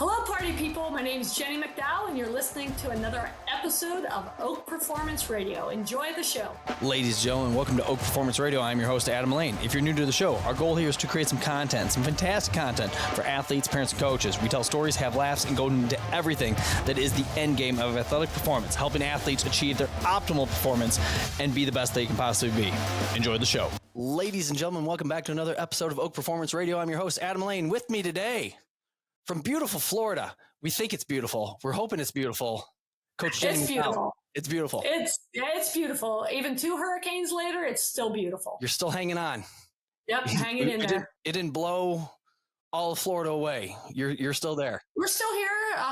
Hello, party people. My name is Jenny McDowell, and you're listening to another episode of Oak Performance Radio. Enjoy the show. Ladies and gentlemen, welcome to Oak Performance Radio. I'm your host, Adam Lane. If you're new to the show, our goal here is to create some content, some fantastic content for athletes, parents, and coaches. We tell stories, have laughs, and go into everything that is the end game of athletic performance, helping athletes achieve their optimal performance and be the best they can possibly be. Enjoy the show. Ladies and gentlemen, welcome back to another episode of Oak Performance Radio. I'm your host, Adam Lane. With me today, from beautiful Florida. We think it's beautiful. We're hoping it's beautiful. Coach Jenny. It's beautiful. It's beautiful. It's beautiful. Even 2 hurricanes later, it's still beautiful. You're still hanging on. Yep, hanging in there. It didn't blow all of Florida away. You're still there. We're still here.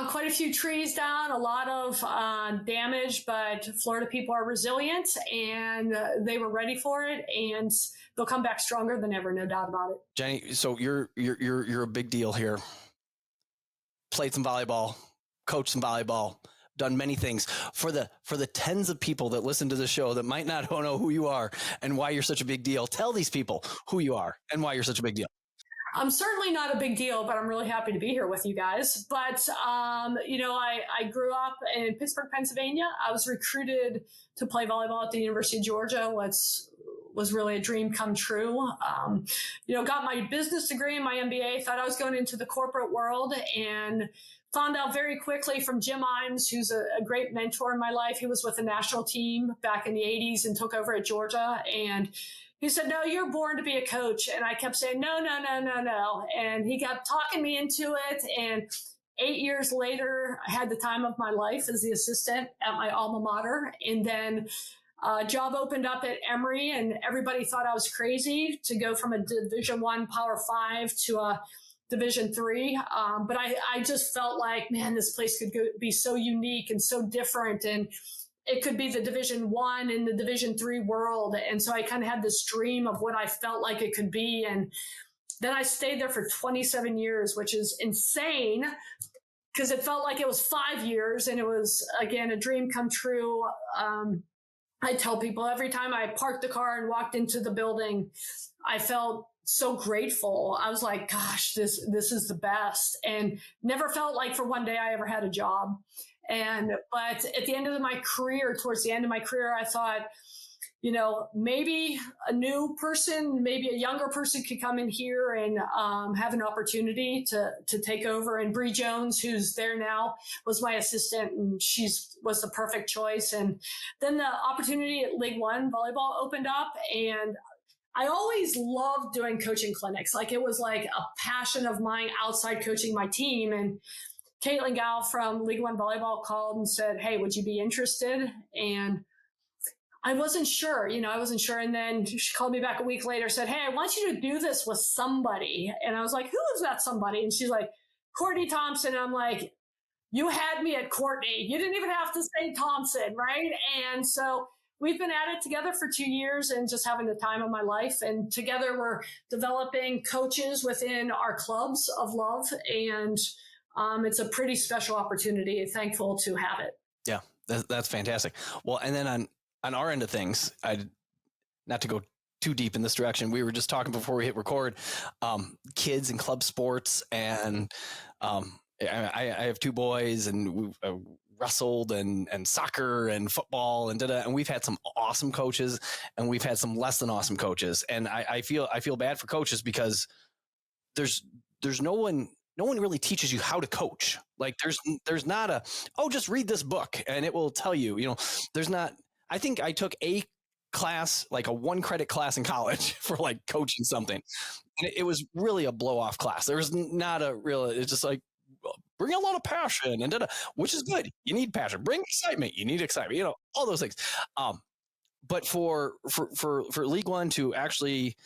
Quite a few trees down, a lot of damage, but Florida people are resilient and they were ready for it, and they'll come back stronger than ever, no doubt about it. Jenny, so you're a big deal here. Played some volleyball, coached some volleyball, done many things. For the tens of people that listen to the show that might not know who you are and why you're such a big deal, tell these people who you are and why you're such a big deal. I'm certainly not a big deal, but I'm really happy to be here with you guys. But, I grew up in Pittsburgh, Pennsylvania. I was recruited to play volleyball at the University of Georgia, was really a dream come true. Got my business degree and my MBA, thought I was going into the corporate world, and found out very quickly from Jim Imes, who's a great mentor in my life. He was with the national team back in the 80s and took over at Georgia. And he said, "No, you're born to be a coach." And I kept saying, no. And he kept talking me into it. And 8 years later, I had the time of my life as the assistant at my alma mater. And then a job opened up at Emory, and everybody thought I was crazy to go from a Division I Power 5 to a Division III. But I just felt like, man, this place could be so unique and so different. And it could be the Division I in the Division III world. And so I kind of had this dream of what I felt like it could be. And then I stayed there for 27 years, which is insane because it felt like it was 5 years. And it was, again, a dream come true. I tell people every time I parked the car and walked into the building, I felt so grateful. I was like, gosh, this is the best, and never felt like for one day I ever had a job. But at the end of my career, towards the end of my career, I thought, maybe a new person, maybe a younger person could come in here and have an opportunity to take over. And Bree Jones, who's there now, was my assistant, and was the perfect choice. And then the opportunity at League One volleyball opened up, and I always loved doing coaching clinics. Like, it was like a passion of mine outside coaching my team. And Caitlin Gow from League One volleyball called and said, "Hey, would you be interested?" And I wasn't sure. And then she called me back a week later, said, "Hey, I want you to do this with somebody." And I was like, "Who is that somebody?" And she's like, "Courtney Thompson." And I'm like, "You had me at Courtney. You didn't even have to say Thompson, right?" And so we've been at it together for 2 years and just having the time of my life. And together we're developing coaches within our clubs of love. And it's a pretty special opportunity. Thankful to have it. Yeah, that's fantastic. Well, and then on our end of things, not to go too deep in this direction, we were just talking before we hit record, kids and club sports. And I have 2 boys, and we've wrestled and soccer and football and we've had some awesome coaches, and we've had some less than awesome coaches. And I feel bad for coaches because there's no one really teaches you how to coach. Like, there's not just read this book and it will tell you, there's not. I think I took a class, like a 1-credit class in college for like coaching something. And it was really a blow off class. There was not it's just like, bring a lot of passion and which is good. You need passion. Bring excitement. You need excitement. All those things. But for League One to actually,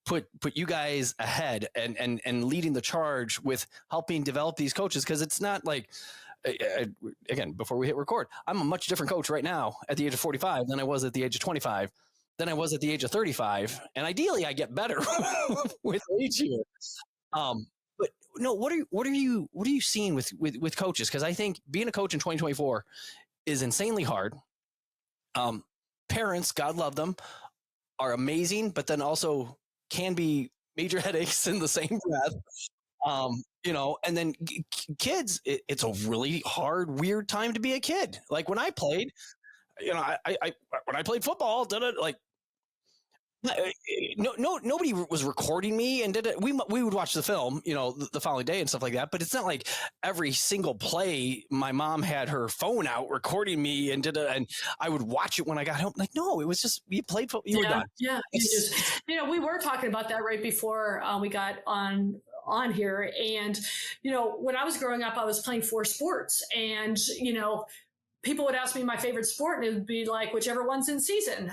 put you guys ahead and leading the charge with helping develop these coaches, because it's not like, again, before we hit record, I'm a much different coach right now at the age of 45 than I was at the age of 25, than I was at the age of 35. And ideally I get better with age here. But no, what are you seeing with coaches? Because I think being a coach in 2024 is insanely hard. Parents, God love them, are amazing, but then also can be major headaches in the same breath. and then kids, it's a really hard, weird time to be a kid. Like when I played, when I played football, like no, nobody was recording me and did it. We would watch the film, the following day and stuff like that. But it's not like every single play my mom had her phone out recording me and did it, and I would watch it when I got home. Like, no, it was just you played football, you were done. Yeah, we were talking about that right before we got on here, and when I was growing up, I was playing 4 sports, and people would ask me my favorite sport, and it would be like whichever one's in season,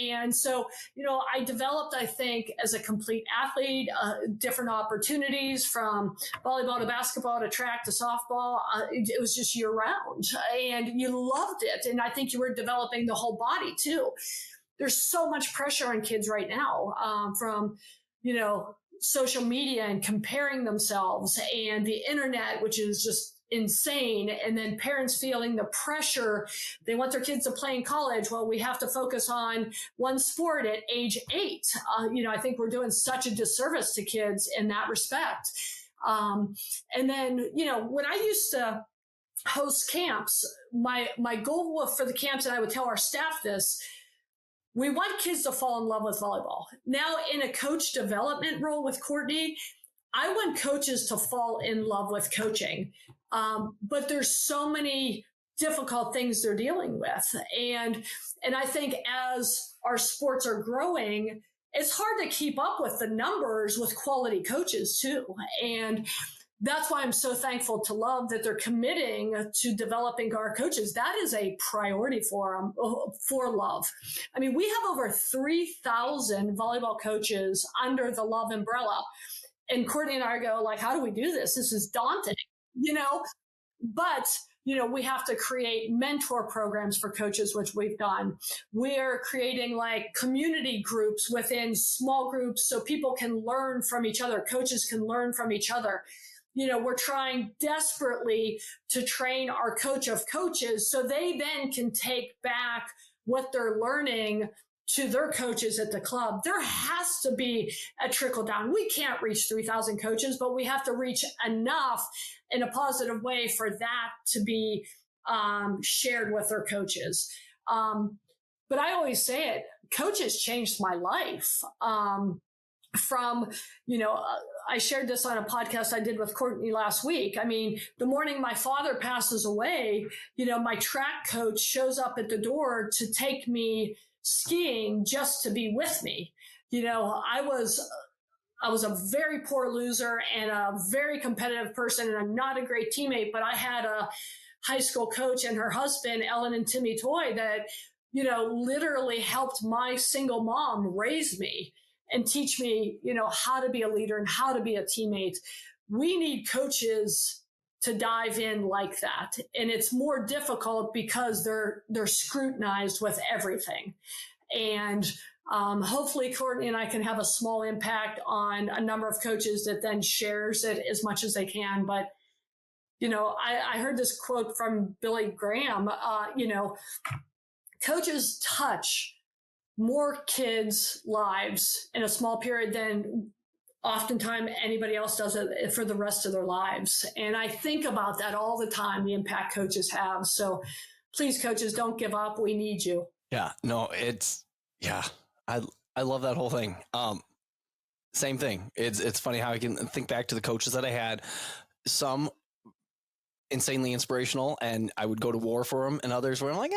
and so, I developed, I think, as a complete athlete, different opportunities from volleyball to basketball to track to softball. It was just year round, and you loved it. And I think you were developing the whole body too. There's so much pressure on kids right now, from, social media and comparing themselves, and the internet, which is just insane. And then parents feeling the pressure. They want their kids to play in college. Well, we have to focus on one sport at age 8. I think we're doing such a disservice to kids in that respect. And then, when I used to host camps, my goal for the camps, and I would tell our staff this, we want kids to fall in love with volleyball. Now, in a coach development role with Courtney, I want coaches to fall in love with coaching. But there's so many difficult things they're dealing with. And I think as our sports are growing, it's hard to keep up with the numbers with quality coaches too. And that's why I'm so thankful to Love that they're committing to developing our coaches. That is a priority for Love. I mean, we have over 3,000 volleyball coaches under the Love umbrella. And Courtney and I go like, how do we do this? This is daunting, but we have to create mentor programs for coaches, which we've done. We're creating like community groups within small groups so people can learn from each other. Coaches can learn from each other. We're trying desperately to train our coach of coaches so they then can take back what they're learning to their coaches at the club. There has to be a trickle down. We can't reach 3,000 coaches, but we have to reach enough in a positive way for that to be shared with their coaches. But I always say it, coaches changed my life. I shared this on a podcast I did with Courtney last week. I mean, the morning my father passes away, my track coach shows up at the door to take me skiing just to be with me. I was a very poor loser and a very competitive person, and I'm not a great teammate, but I had a high school coach and her husband, Ellen and Timmy Toy, that, literally helped my single mom raise me and teach me, how to be a leader and how to be a teammate. We need coaches to dive in like that. And it's more difficult because they're scrutinized with everything. And hopefully Courtney and I can have a small impact on a number of coaches that then shares it as much as they can. But, I heard this quote from Billy Graham, coaches touch more kids' lives in a small period than oftentimes anybody else does it for the rest of their lives. And I think about that all the time, the impact coaches have. So please, coaches, don't give up. We need you. Yeah, no, I love that whole thing. Same thing. It's funny how I can think back to the coaches that I had, some insanely inspirational, and I would go to war for them, and others where I'm like,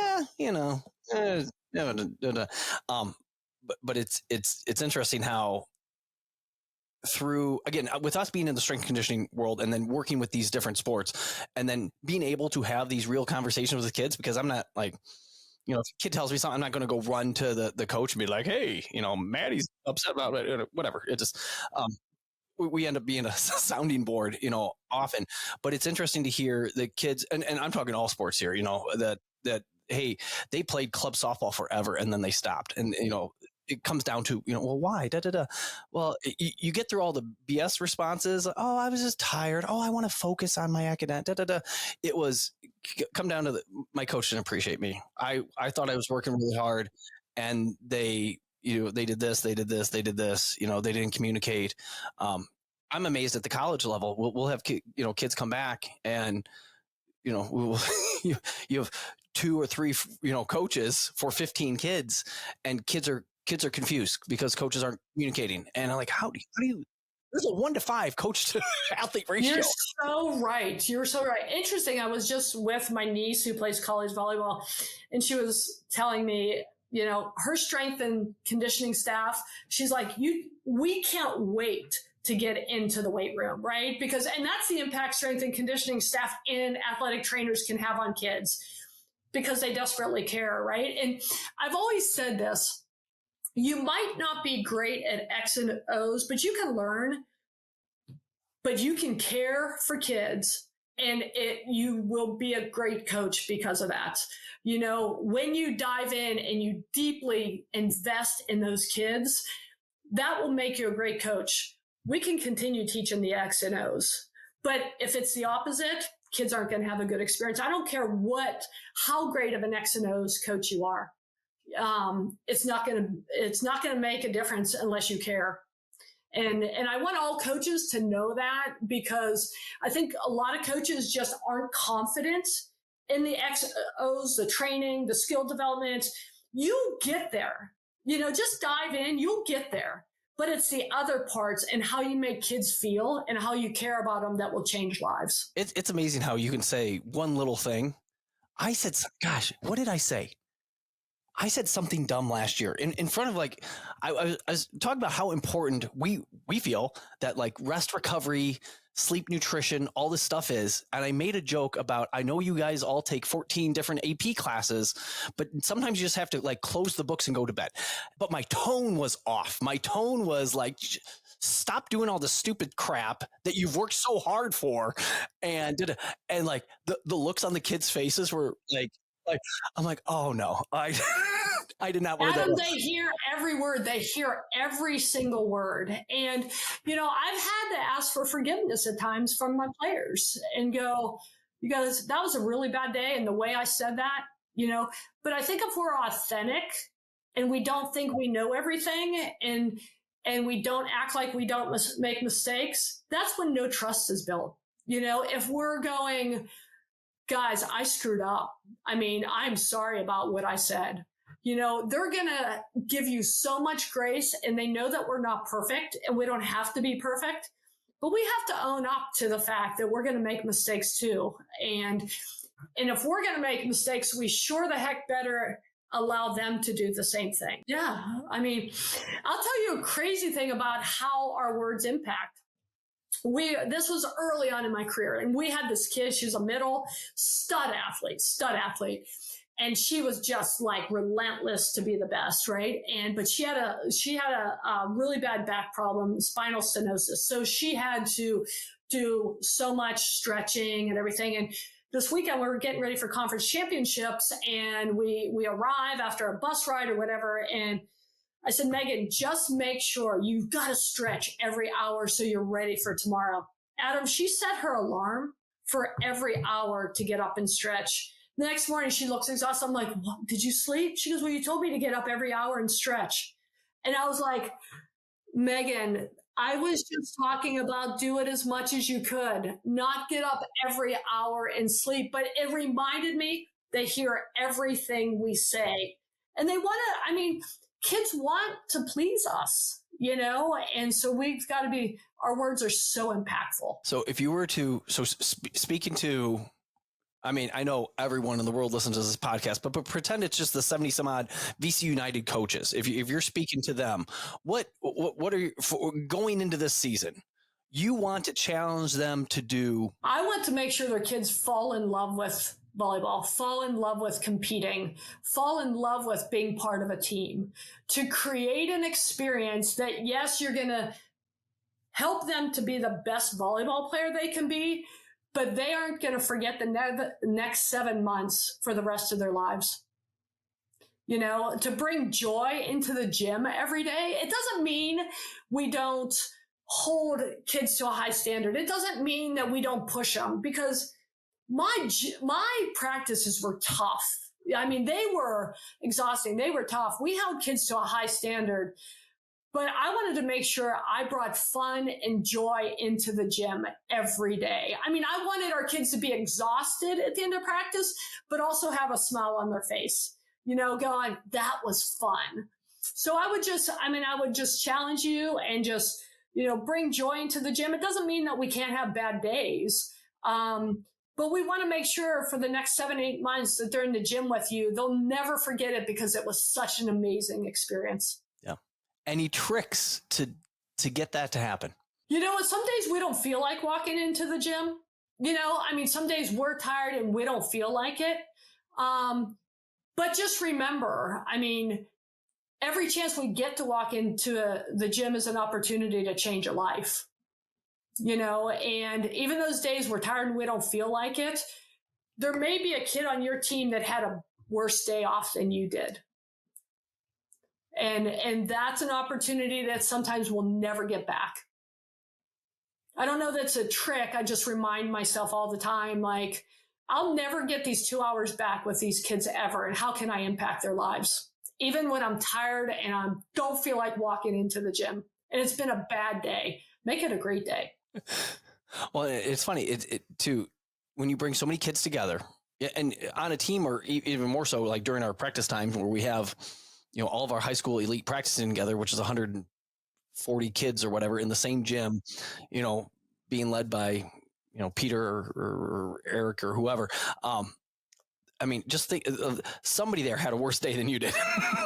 but it's interesting how through, again, with us being in the strength and conditioning world and then working with these different sports and then being able to have these real conversations with the kids, because I'm not like, if a kid tells me something, I'm not going to go run to the coach and be like, hey, Maddie's upset about it, whatever. It just, we end up being a sounding board, often. But it's interesting to hear the kids, and I'm talking all sports here, that hey, they played club softball forever and then they stopped. And, it comes down to, well, why? Well, you get through all the BS responses. Oh, I was just tired. Oh, I want to focus on my academic. It was come down to my coach didn't appreciate me. I thought I was working really hard, and they did this, they did this, they did this. They didn't communicate. I'm amazed at the college level. We'll have kids come back, and you have 2 or 3 coaches for 15 kids, and kids are confused because coaches aren't communicating. And I'm like, how do you? There's a 1-to-5 coach to athlete ratio. You're so right. You're so right. Interesting. I was just with my niece who plays college volleyball, and she was telling me, her strength and conditioning staff, she's like, we can't wait to get into the weight room, right? And that's the impact strength and conditioning staff and athletic trainers can have on kids because they desperately care, right? And I've always said this. You might not be great at X and O's, but you can learn, but you can care for kids, and you will be a great coach because of that. When you dive in and you deeply invest in those kids, that will make you a great coach. We can continue teaching the X and O's, but if it's the opposite, kids aren't going to have a good experience. I don't care how great of an X and O's coach you are. It's not going to make a difference unless you care. And I want all coaches to know that, because I think a lot of coaches just aren't confident in the XOs, the training, the skill development. You'll get there, just dive in, you'll get there. But it's the other parts and how you make kids feel and how you care about them that will change lives. It's amazing how you can say one little thing. I said, gosh, what did I say? I said something dumb last year in front of I was talking about how important we feel that rest, recovery, sleep, nutrition, all this stuff is. And I made a joke about, I know you guys all take 14 different AP classes, but sometimes you just have to close the books and go to bed. But my tone was off. My tone was stop doing all the stupid crap that you've worked so hard for. And the looks on the kids' faces were I'm like, oh no, I did not want Adam, they hear every word. They hear every single word. And, I've had to ask for forgiveness at times from my players and go, you guys, that was a really bad day. And the way I said that, but I think if we're authentic and we don't think we know everything and we don't act like we don't make mistakes, that's when no trust is built. If we're going, guys, I screwed up. I'm sorry about what I said. They're going to give you so much grace, and they know that we're not perfect and we don't have to be perfect, but we have to own up to the fact that we're going to make mistakes too. And if we're going to make mistakes, we sure the heck better allow them to do the same thing. Yeah. I'll tell you a crazy thing about how our words impact. This was early on in my career, and we had this kid. She was a middle stud athlete. And she was just relentless to be the best. Right. But she had a really bad back problem, spinal stenosis. So she had to do so much stretching and everything. And this weekend we were getting ready for conference championships, and we arrive after a bus ride or whatever. And I said, Megan, just make sure you've got to stretch every hour so you're ready for tomorrow. Adam, she set her alarm for every hour to get up and stretch. The next morning, she looks exhausted. I'm like, what? Did you sleep? She goes, well, you told me to get up every hour and stretch. And I was like, Megan, I was just talking about do it as much as you could, not get up every hour and sleep. But it reminded me they hear everything we say. And they want to, kids want to please us, and so we've got to be, our words are so impactful. So if you were to, speaking to, I know everyone in the world listens to this podcast, but pretend it's just the 70 some odd VC United coaches. If you're speaking to them, what are you going into this season? You want to challenge them to do? I want to make sure their kids fall in love with volleyball, fall in love with competing, fall in love with being part of a team, to create an experience that, yes, you're going to help them to be the best volleyball player they can be, but they aren't going to forget the next 7 months for the rest of their lives. To bring joy into the gym every day. It doesn't mean we don't hold kids to a high standard. It doesn't mean that we don't push them, because my practices were tough. They were exhausting. They were tough. We held kids to a high standard, but I wanted to make sure I brought fun and joy into the gym every day. I mean, I wanted our kids to be exhausted at the end of practice, but also have a smile on their face, going, that was fun. So I would just challenge you and just, bring joy into the gym. It doesn't mean that we can't have bad days. But we want to make sure for the next 7-8 months that they're in the gym with you, they'll never forget it because it was such an amazing experience. Yeah. Any tricks to get that to happen? Some days we don't feel like walking into the gym. Some days we're tired and we don't feel like it. But just remember, every chance we get to walk into the gym is an opportunity to change a life. And even those days we're tired and we don't feel like it, there may be a kid on your team that had a worse day off than you did. And that's an opportunity that sometimes we'll never get back. I don't know that's a trick. I just remind myself all the time, like, I'll never get these 2 hours back with these kids ever. And how can I impact their lives? Even when I'm tired and I don't feel like walking into the gym and it's been a bad day, make it a great day. Well, it's funny too, when you bring so many kids together and on a team, or even more so like during our practice times where we have, all of our high school elite practicing together, which is 140 kids or whatever in the same gym, being led by, Peter or Eric or whoever. Just think somebody there had a worse day than you did.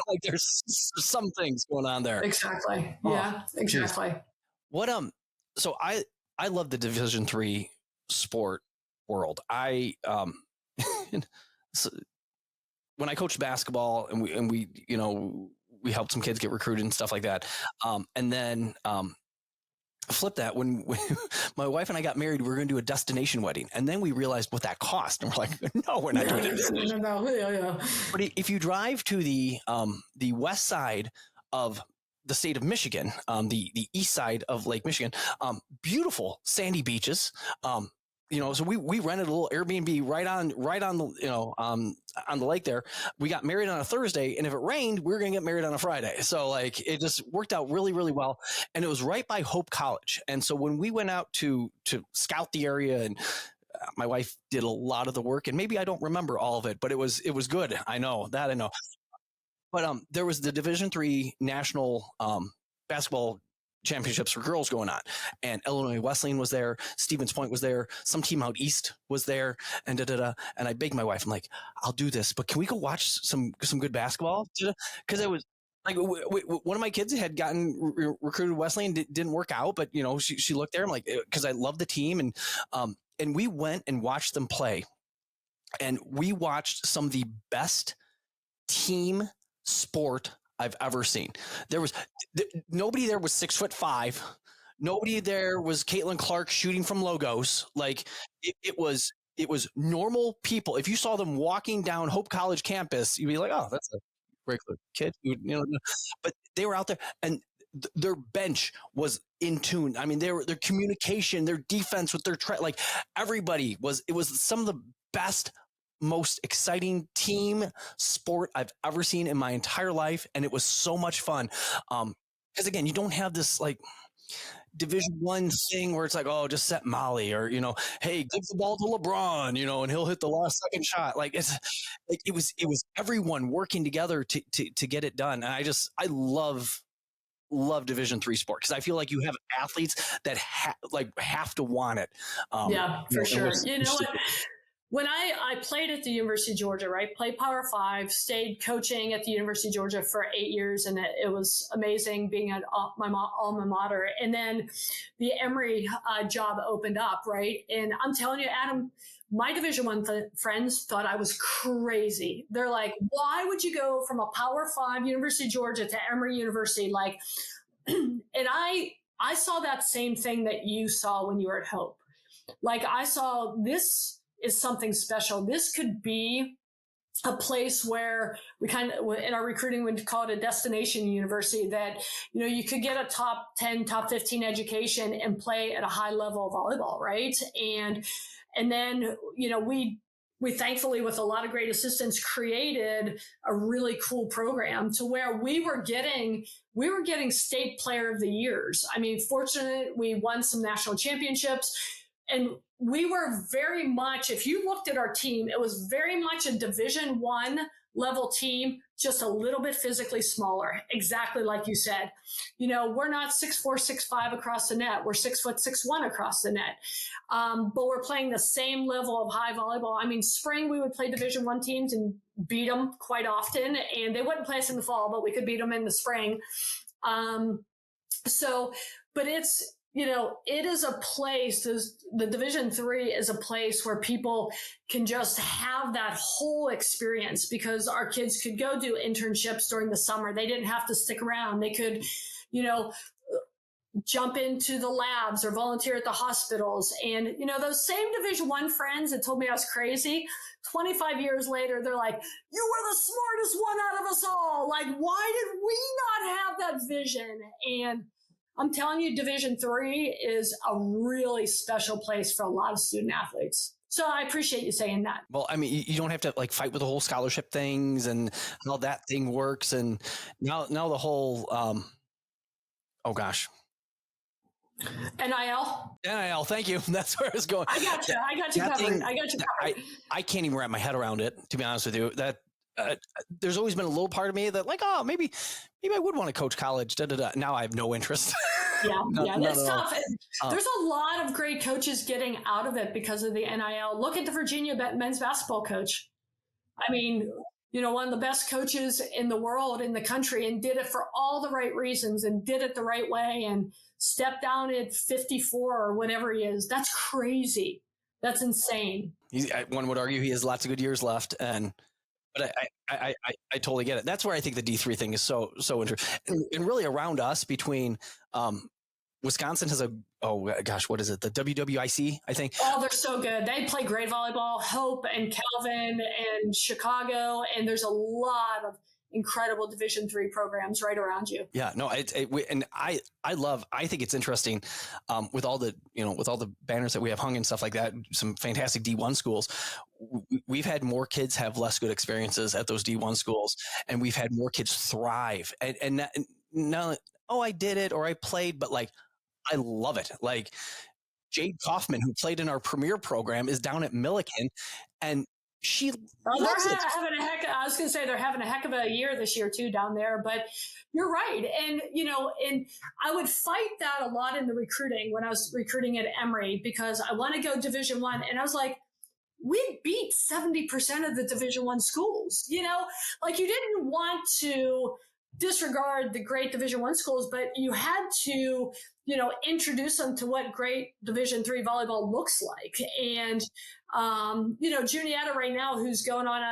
Like there's some things going on there. Exactly. Yeah, exactly. Geez. What, so I love the Division III sport world. So when I coached basketball and we we helped some kids get recruited and stuff like that. And then flip that when my wife and I got married, we were going to do a destination wedding, and then we realized what that cost, and we're like, no, we're not doing it. No. But if you drive to the west side of the state of Michigan, the east side of Lake Michigan, beautiful sandy beaches. So we rented a little Airbnb right on the on the lake there. We got married on a Thursday, and if it rained, we were going to get married on a Friday. So like it just worked out really, really well. And it was right by Hope College. And so when we went out to scout the area, and my wife did a lot of the work, and maybe I don't remember all of it, but it was good. I know. But there was the Division III national basketball championships for girls going on, and Illinois Wesleyan was there, Stevens Point was there, some team out east was there, and and I begged my wife, I'm like, I'll do this, but can we go watch some good basketball? Because it was like one of my kids had gotten recruited to Wesleyan, didn't work out, but she looked there. I'm like, because I love the team, and we went and watched them play, and we watched some of the best team sport I've ever seen. There was nobody there was 6'5". Nobody there was Caitlin Clark shooting from logos. Like it was normal people. If you saw them walking down Hope College campus, you'd be like, oh, that's a regular kid. But they were out there, and their bench was in tune. I mean, their communication, their defense with their like everybody was. It was some of the best, most exciting team sport I've ever seen in my entire life. And it was so much fun. Because again, you don't have this like Division I thing where it's like, oh, just set Molly, or, hey, give the ball to LeBron, and he'll hit the last second shot. Like it was everyone working together to get it done. And I love Division III sport, because I feel like you have athletes that have to want it. Yeah, for sure. You know what? When I played at the University of Georgia, right? Played Power 5, stayed coaching at the University of Georgia for 8 years, and it was amazing being at my alma mater. And then the Emory job opened up, right? And I'm telling you, Adam, my Division I friends thought I was crazy. They're like, why would you go from a Power 5 University of Georgia to Emory University? Like, and I saw that same thing that you saw when you were at Hope. Like, I saw this is something special. This could be a place where we kind of, in our recruiting, would call it a destination university, that, you could get a top 10, top 15 education and play at a high level of volleyball. Right. And then, we we thankfully, with a lot of great assistance, created a really cool program to where we were getting state player of the years. I mean, fortunately, we won some national championships, and we were very much, if you looked at our team, it was very much a Division I level team, just a little bit physically smaller, exactly like you said. We're not 6'4", 6'5" across the net. We're 6', 6'1" across the net. But we're playing the same level of high volleyball. I mean, spring we would play Division I teams and beat them quite often, and they wouldn't play us in the fall, but we could beat them in the spring. But it is a place, the Division III is a place where people can just have that whole experience, because our kids could go do internships during the summer. They didn't have to stick around. They could, jump into the labs or volunteer at the hospitals. And, those same Division I friends that told me I was crazy, 25 years later, they're like, you were the smartest one out of us all. Like, why did we not have that vision? And I'm telling you, Division III is a really special place for a lot of student athletes. So I appreciate you saying that. Well, I mean, you don't have to like fight with the whole scholarship things and how that thing works. And now the whole, oh gosh. NIL. Thank you. That's where I was going. I got you covered. I can't even wrap my head around it, to be honest with you. That there's always been a little part of me that like, oh, maybe I would want to coach college. Now I have no interest. That's tough. There's a lot of great coaches getting out of it because of the NIL. Look at the Virginia men's basketball coach. I mean, one of the best coaches in the world, in the country, and did it for all the right reasons and did it the right way and stepped down at 54 or whatever he is. That's crazy. That's insane. One would argue he has lots of good years left, but I totally get it. That's where I think the D3 thing is so interesting. And really around us, between Wisconsin has what is it? The WWIC, I think. Oh, they're so good. They play great volleyball. Hope and Calvin and Chicago, and there's a lot of incredible Division III programs right around you. Yeah, no, I think it's interesting with all the banners that we have hung and stuff like that. Some fantastic D1 schools. We've had more kids have less good experiences at those D1 schools, and we've had more kids thrive. And not, I did it or I played, but like I love it. Like Jade Kaufman, who played in our premier program, is down at Millikan, and she loves it. I was going to say they're having a heck of a year this year too down there, but you're right. And, and I would fight that a lot in the recruiting when I was recruiting at Emory, because I want to go Division I. And I was like, we beat 70% of the Division I schools, like you didn't want to disregard the great Division I schools, but you had to, introduce them to what great Division III volleyball looks like. And, Juniata right now, who's going on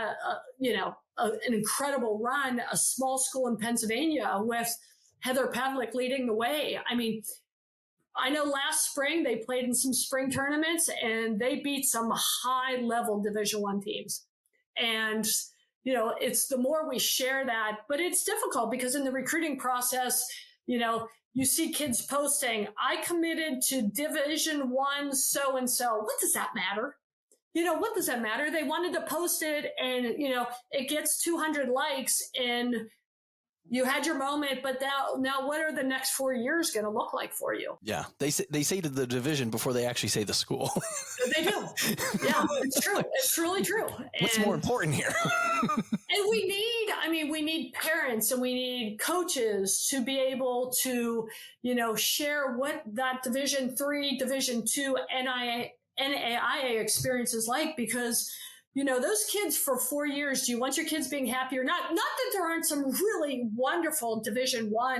an incredible run, a small school in Pennsylvania with Heather Pavlik leading the way. I mean, I know last spring they played in some spring tournaments and they beat some high level Division I teams. And, it's the more we share that, but it's difficult because in the recruiting process, you see kids posting, I committed to Division I so-and-so. What does that matter? What does that matter? They wanted to post it and, it gets 200 likes and you had your moment, but now what are the next 4 years going to look like for you? Yeah. They say to the division before they actually say the school. They do. Yeah, it's true. It's really true. What's more important here? And we need parents and we need coaches to be able to, share what that Division III, Division II, NAIA experience is like, because those kids for 4 years, do you want your kids being happy or not? Not that there aren't some really wonderful Division I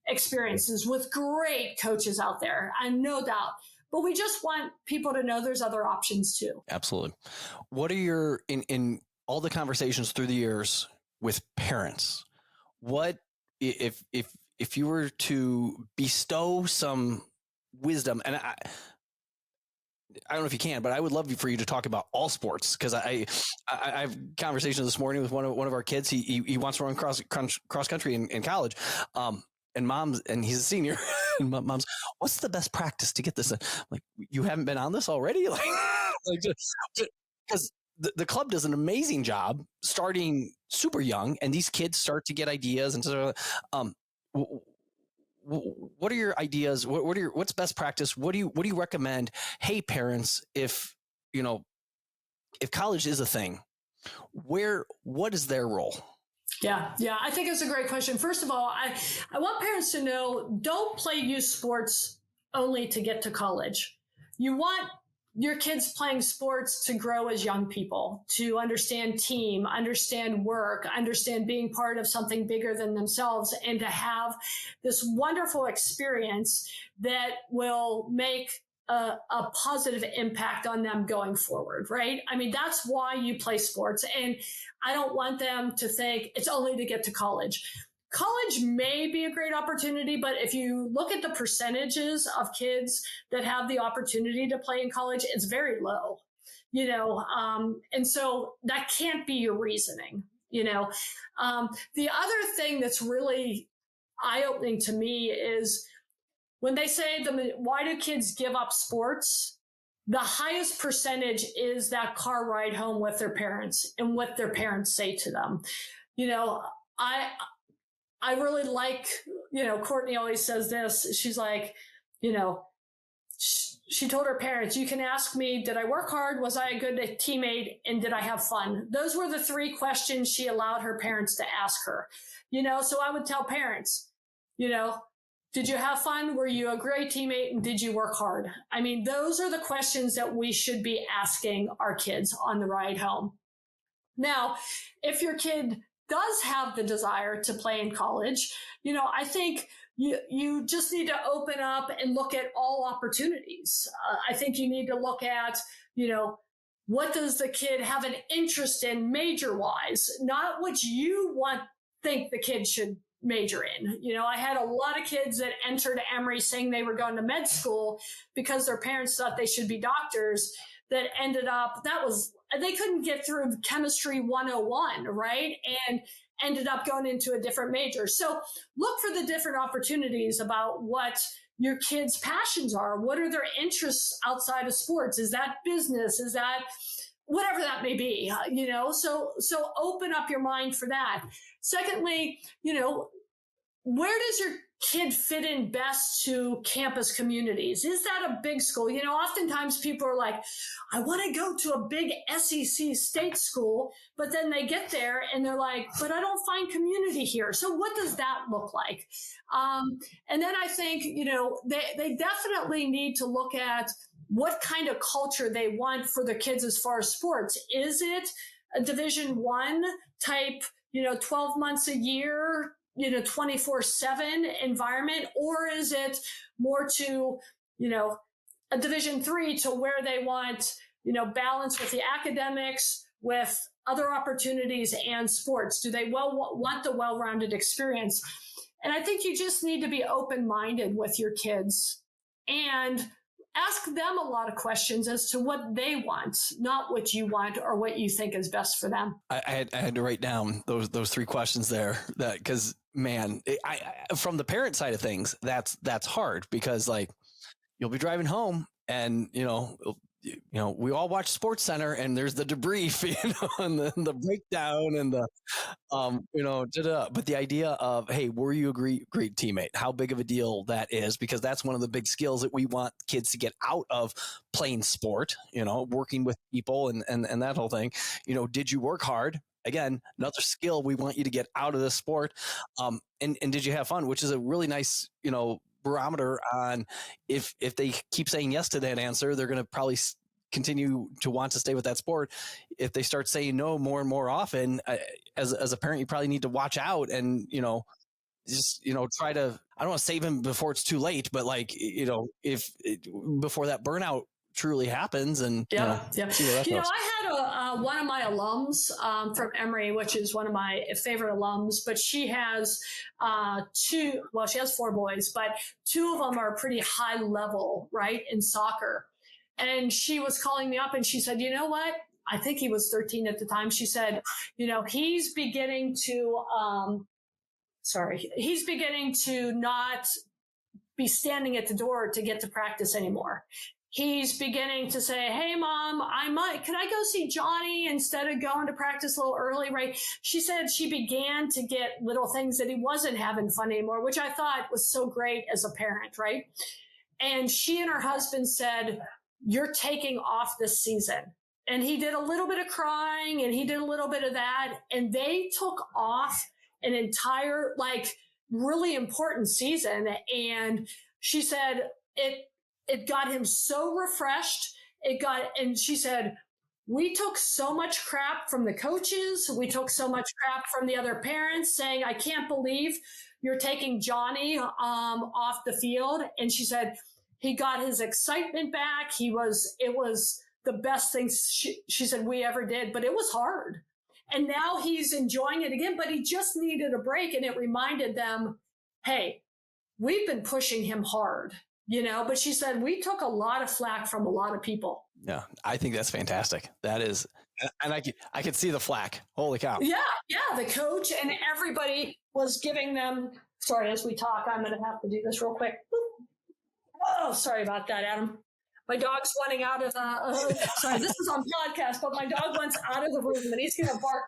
experiences with great coaches out there, and no doubt. But we just want people to know there's other options too. Absolutely. What are your, in all the conversations through the years with parents, what, if you were to bestow some wisdom, and I don't know if you can, but I would love for you to talk about all sports, because I have conversations this morning with one of our kids. He wants to run cross country in college, and he's a senior. And mom's, what's the best practice to get this? Like, you haven't been on this already, because the club does an amazing job starting super young, and these kids start to get ideas. And so, what are your ideas? What's best practice? What do you recommend? Hey, parents, if college is a thing, what is their role? Yeah, I think it's a great question. First of all, I want parents to know, don't play youth sports only to get to college. You want your kids playing sports to grow as young people, to understand team, understand work, understand being part of something bigger than themselves, and to have this wonderful experience that will make a positive impact on them going forward, right? I mean, that's why you play sports. And I don't want them to think it's only to get to college. College may be a great opportunity, but if you look at the percentages of kids that have the opportunity to play in college, it's very low, and so that can't be your reasoning. The other thing that's really eye-opening to me is when they say, why do kids give up sports? The highest percentage is that car ride home with their parents and what their parents say to them. I really like, Courtney always says this. She's like, she told her parents, you can ask me, did I work hard? Was I a good teammate? And did I have fun? Those were the 3 questions she allowed her parents to ask her. So I would tell parents, did you have fun? Were you a great teammate? And did you work hard? I mean, those are the questions that we should be asking our kids on the ride home. Now, if your kid does have the desire to play in college, I think you just need to open up and look at all opportunities. I think you need to look at, what does the kid have an interest in major wise, not what you think the kid should major in. I had a lot of kids that entered Emory saying they were going to med school because their parents thought they should be doctors, that ended up, they couldn't get through chemistry 101, right? And ended up going into a different major. So look for the different opportunities about what your kids' passions are. What are their interests outside of sports? Is that business? Is that whatever that may be, so open up your mind for that. Secondly, where does your kid fit in best to campus communities? Is that a big school? Oftentimes people are like, I want to go to a big SEC state school, but then they get there and they're like, but I don't find community here. So what does that look like? And then I think, they definitely need to look at what kind of culture they want for their kids as far as sports. Is it a Division I type, 12 months a year, 24/7 environment, or is it more to, a Division III to where they want, balance with the academics, with other opportunities and sports? Do they want the well-rounded experience? And I think you just need to be open-minded with your kids and ask them a lot of questions as to what they want, not what you want or what you think is best for them. I had to write down those 3 questions there, that because man, from the parent side of things, that's hard, because like you'll be driving home and we all watch Sports Center and there's the debrief, and the breakdown and the but the idea of, hey, were you a great teammate? How big of a deal that is, because that's one of the big skills that we want kids to get out of playing sport, working with people and that whole thing. Did you work hard? Again, another skill we want you to get out of the sport. And did you have fun? Which is a really nice, barometer on if they keep saying yes to that answer, they're going to probably continue to want to stay with that sport. If they start saying no more and more often, as a parent, you probably need to watch out and, just, try to, I don't want to save him before it's too late, but like, if before that burnout truly happens, and see where that goes. I had one of my alums from Emory, which is one of my favorite alums, but she has she has 4 boys, but 2 of them are pretty high level, right, in soccer. And she was calling me up and she said, you know what? I think he was 13 at the time. She said, he's beginning to not be standing at the door to get to practice anymore. he's beginning to say, hey, Mom, could I go see Johnny instead of going to practice a little early, right? She said she began to get little things that he wasn't having fun anymore, which I thought was so great as a parent, right? And she and her husband said, you're taking off this season. And he did a little bit of crying and he did a little bit of that. And they took off an entire, really important season. And she said it got him so refreshed. And she said, we took so much crap from the coaches. We took so much crap from the other parents saying, I can't believe you're taking Johnny off the field. And she said, he got his excitement back. It was the best thing she said we ever did, but it was hard. And now he's enjoying it again, but he just needed a break. And it reminded them, hey, we've been pushing him hard, but she said, we took a lot of flack from a lot of people. Yeah. I think that's fantastic. That is, and I could see the flack. Holy cow. Yeah. The coach and everybody was giving them, sorry, as we talk, I'm going to have to do this real quick. Oh, sorry about that, Adam. My dog's wanting out of sorry, this is on podcast, but my dog wants out of the room and he's going to bark.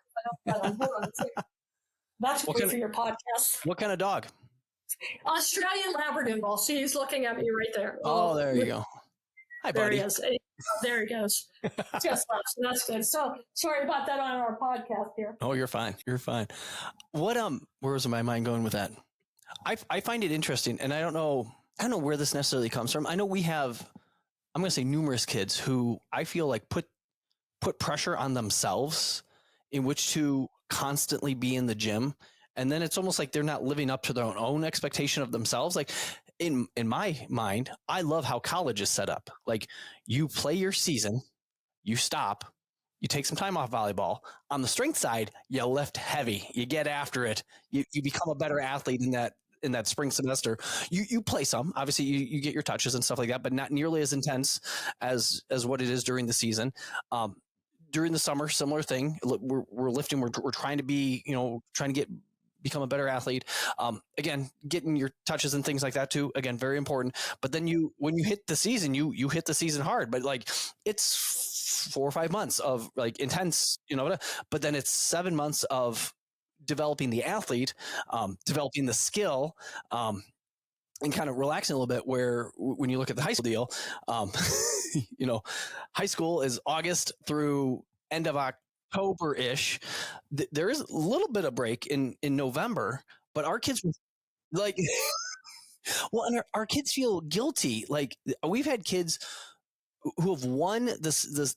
Hold on a second. That's good for your podcast. What kind of dog? Australian Labradoodle. See, he's looking at me right there. Oh, there you go. Hi, buddy. There he is. There he goes. Just left. That's good. So sorry about that on our podcast here. Oh, you're fine. You're fine. What where was my mind going with that? I find it interesting, and I don't know where this necessarily comes from. I know we have, I'm going to say, numerous kids who I feel like put pressure on themselves in which to constantly be in the gym. And then it's almost like they're not living up to their own expectation of themselves. Like in my mind, I love how college is set up. Like you play your season, you stop, you take some time off volleyball. On the strength side, you lift heavy, you get after it. You become a better athlete in that spring semester. You play some, obviously you get your touches and stuff like that, but not nearly as intense as what it is during the season. During the summer, similar thing. We're lifting, we're trying to be, trying to become a better athlete. Again, getting your touches and things like that too. Again, very important. But then when you hit the season, you hit the season hard, but like it's 4 or 5 months of like intense, but then it's 7 months of developing the athlete, developing the skill, and kind of relaxing a little bit, where when you look at the high school deal, high school is August through end of October-ish. There is a little bit of break in November, but our kids like, well, and our kids feel guilty. Like we've had kids who have won the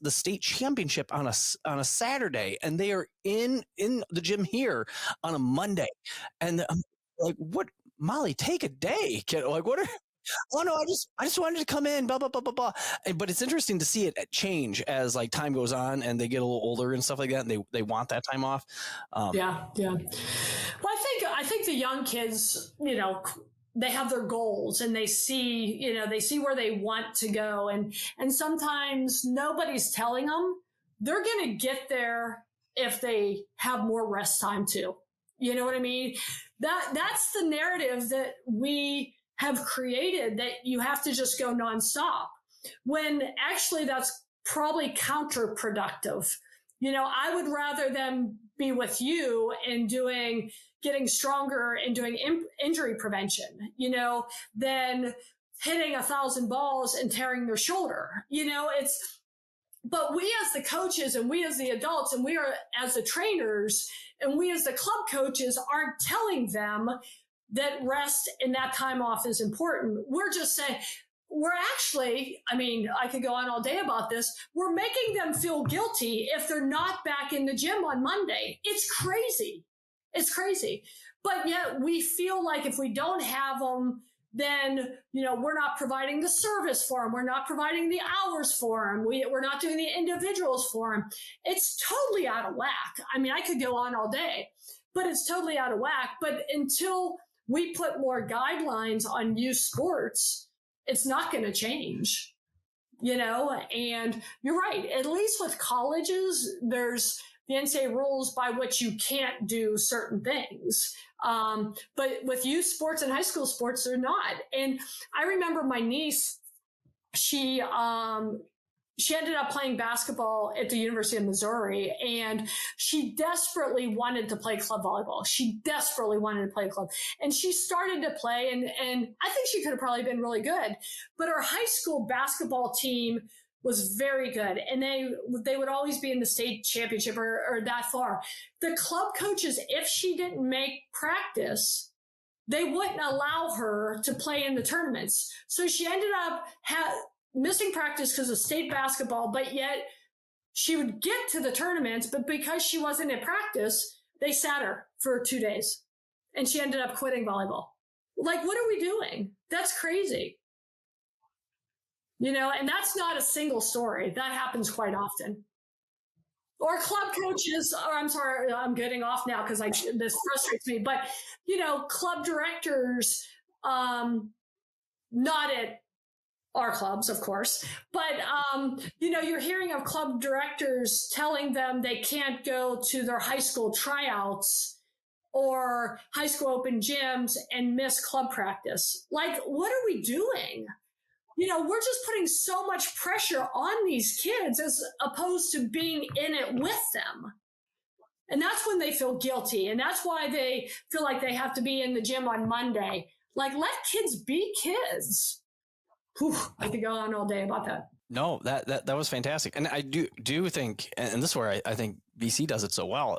state championship on a Saturday, and they are in the gym here on a Monday. And I'm like, what, Molly, take a day, kid. Like, what are, oh no, I just wanted to come in, blah, blah, blah, blah, blah. But it's interesting to see it change as like time goes on and they get a little older and stuff like that. And they want that time off. Yeah. Well, I think the young kids, they have their goals and they see where they want to go. And sometimes nobody's telling them they're going to get there if they have more rest time too. You know what I mean? That's the narrative that we have created, that you have to just go nonstop, when actually that's probably counterproductive. I would rather them be with you and getting stronger and doing injury prevention, than hitting 1,000 balls and tearing their shoulder. But we as the coaches and we as the adults and we are as the trainers and we as the club coaches aren't telling them that rest and that time off is important. We're just saying, I could go on all day about this. We're making them feel guilty if they're not back in the gym on Monday. It's crazy. But yet we feel like if we don't have them, then, we're not providing the service for them. We're not providing the hours for them. We're not doing the individuals for them. It's totally out of whack. I could go on all day, but it's totally out of whack. But until we put more guidelines on youth sports, it's not going to change, and you're right. At least with colleges, there's the NCAA rules by which you can't do certain things. But with youth sports and high school sports, they're not. And I remember my niece she ended up playing basketball at the University of Missouri, and she desperately wanted to play club volleyball. She desperately wanted to play club. And she started to play, and I think she could have probably been really good. But her high school basketball team was very good, and they would always be in the state championship or that far. The club coaches, if she didn't make practice, they wouldn't allow her to play in the tournaments. So she ended up missing practice because of state basketball, but yet she would get to the tournaments, but because she wasn't at practice, they sat her for 2 days and she ended up quitting volleyball. Like, what are we doing? That's crazy. And that's not a single story. That happens quite often. Or club coaches, or I'm sorry, I'm getting off now because this frustrates me, but, club directors, not at our clubs, of course, but, you're hearing of club directors telling them they can't go to their high school tryouts or high school open gyms and miss club practice. Like, what are we doing? We're just putting so much pressure on these kids as opposed to being in it with them. And that's when they feel guilty. And that's why they feel like they have to be in the gym on Monday. Like, let kids be kids. Whew, I could go on all day about that. No, that was fantastic. And I do think, and this is where I think BC does it so well,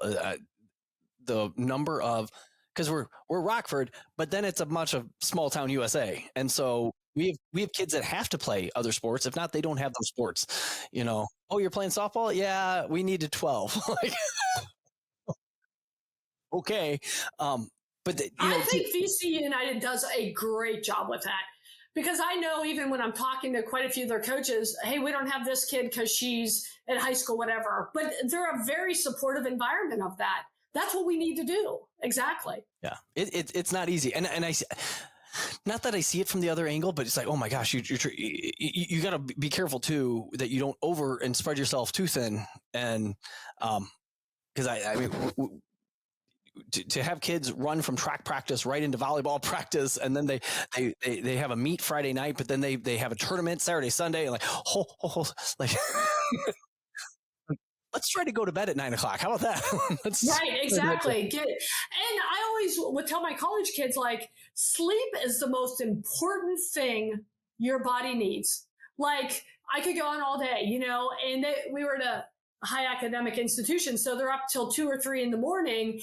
the number of, because we're Rockford, but then it's a much of small town USA. And so we have kids that have to play other sports. If not, they don't have those sports. Oh, you're playing softball? Yeah, we needed 12. Like, okay. But I think VC United does a great job with that. Because I know even when I'm talking to quite a few of their coaches, hey, we don't have this kid because she's at high school, whatever. But they're a very supportive environment of that. That's what we need to do. Exactly. Yeah, it's not easy. And I not that I see it from the other angle, but it's like, oh my gosh, you got to be careful too that you don't over and spread yourself too thin. And because I mean. To have kids run from track practice right into volleyball practice, and then they have a meet Friday night, but then they have a tournament Saturday, Sunday, and like let's try to go to bed at 9 o'clock. How about that? Right, exactly. And I always would tell my college kids, like, sleep is the most important thing your body needs. Like, I could go on all day, and we were to high academic institutions. So they're up till 2 or 3 in the morning,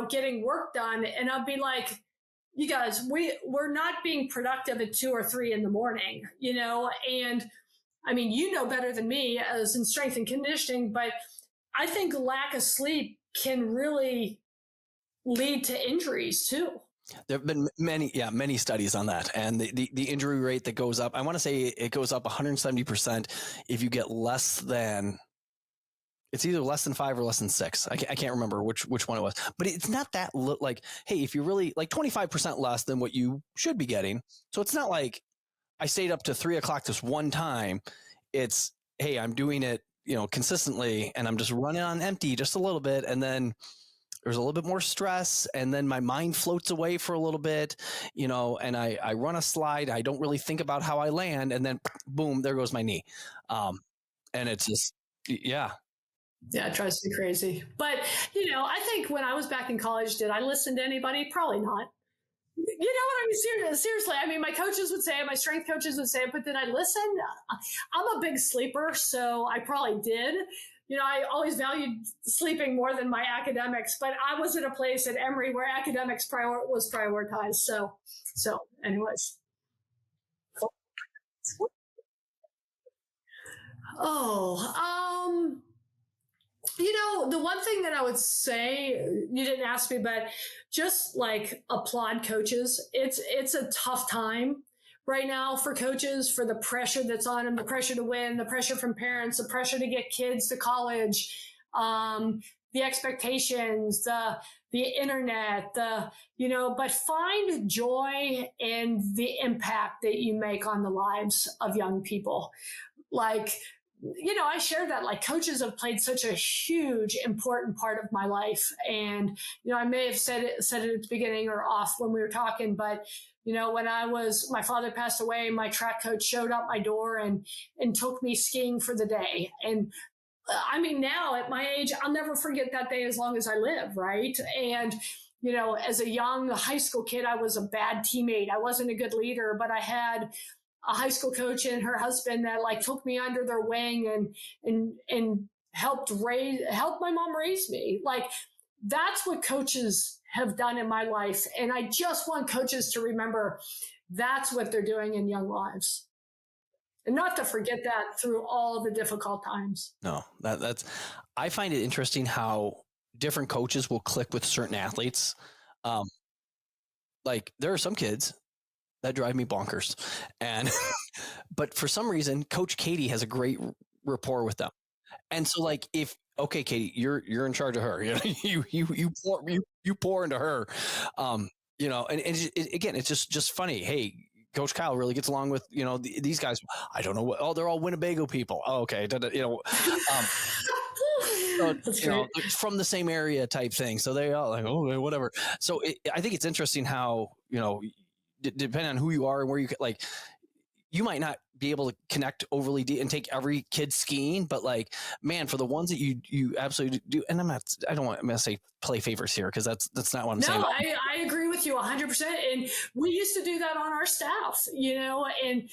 getting work done. And I'll be like, you guys, we're not being productive at 2 or 3 in the morning, and I mean, better than me as in strength and conditioning, but I think lack of sleep can really lead to injuries too. There have been many studies on that, and the injury rate that goes up, I want to say it goes up 170% if you get less than, it's either less than 5 or less than 6. I can't remember which one it was, but it's not that like, hey, if you're really like 25% less than what you should be getting. So it's not like I stayed up to 3 o'clock this one time. It's, hey, I'm doing it, consistently, and I'm just running on empty just a little bit. And then there's a little bit more stress, and then my mind floats away for a little bit, and I run a slide. I don't really think about how I land, and then boom, there goes my knee. And it's just, yeah. Yeah, it drives me crazy. But, I think when I was back in college, did I listen to anybody? Probably not. You know what I mean? Seriously. I mean, my coaches would say it, my strength coaches would say it, but did I listen? I'm a big sleeper, so I probably did. I always valued sleeping more than my academics, but I was at a place at Emory where academics was prioritized. So anyways. The one thing that I would say, you didn't ask me, but just like applaud coaches. It's a tough time right now for coaches, for the pressure that's on them, the pressure to win, the pressure from parents, the pressure to get kids to college, the expectations, the internet, but find joy in the impact that you make on the lives of young people. Like, I shared that, like, coaches have played such a huge, important part of my life. And, I may have said it at the beginning or off when we were talking, but, when my father passed away, my track coach showed up my door and took me skiing for the day. And I mean, now at my age, I'll never forget that day as long as I live, right? And, as a young high school kid, I was a bad teammate. I wasn't a good leader, but I had a high school coach and her husband that like took me under their wing and helped my mom raise me. Like, that's what coaches have done in my life. And I just want coaches to remember that's what they're doing in young lives. And not to forget that through all the difficult times. No, I find it interesting how different coaches will click with certain athletes. Like there are some kids that drive me bonkers, and but for some reason, Coach Katie has a great rapport with them. And so, like, okay, Katie, you're in charge of her. You pour into her. And again, it's just funny. Hey, Coach Kyle really gets along with these guys. I don't know what. Oh, they're all Winnebago people. Oh, okay, so, from the same area type thing. So they all like, oh, whatever. So I think it's interesting how depending on who you are and where you like. You might not be able to connect overly deep and take every kid skiing, but like, man, for the ones that you absolutely do, and I don't want to say play favors here because that's not what I'm saying. No, I agree with you 100%. And we used to do that on our staff, and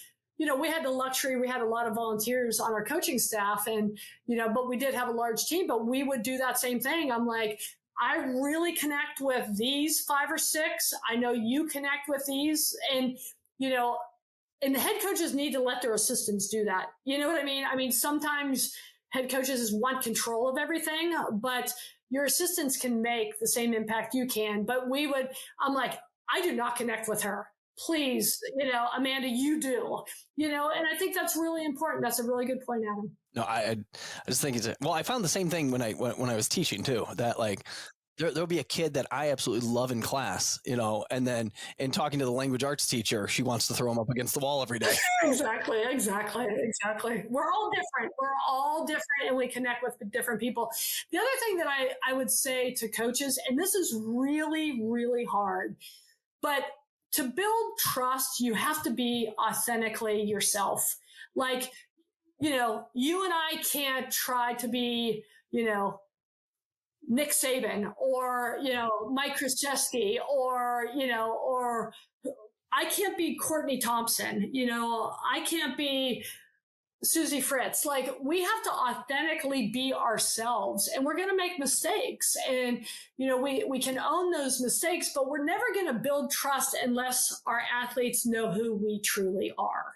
we had the luxury, we had a lot of volunteers on our coaching staff and, but we did have a large team, but we would do that same thing. I'm like, I really connect with these 5 or 6. I know you connect with these and, and the head coaches need to let their assistants do that. You know what I mean? I mean, sometimes head coaches want control of everything, but your assistants can make the same impact you can. But I'm like, I do not connect with her. Please, Amanda, you do, and I think that's really important. That's a really good point, Adam. No, I just think I found the same thing when I was teaching too, that like, there'll be a kid that I absolutely love in class, and then in talking to the language arts teacher, she wants to throw him up against the wall every day. Exactly. We're all different and we connect with different people. The other thing that I would say to coaches, and this is really, really hard, but to build trust, you have to be authentically yourself. Like, you and I can't try to be, Nick Saban or, Mike Krzyzewski or I can't be Courtney Thompson. I can't be Susie Fritz. Like, we have to authentically be ourselves and we're going to make mistakes. And, we can own those mistakes, but we're never going to build trust unless our athletes know who we truly are.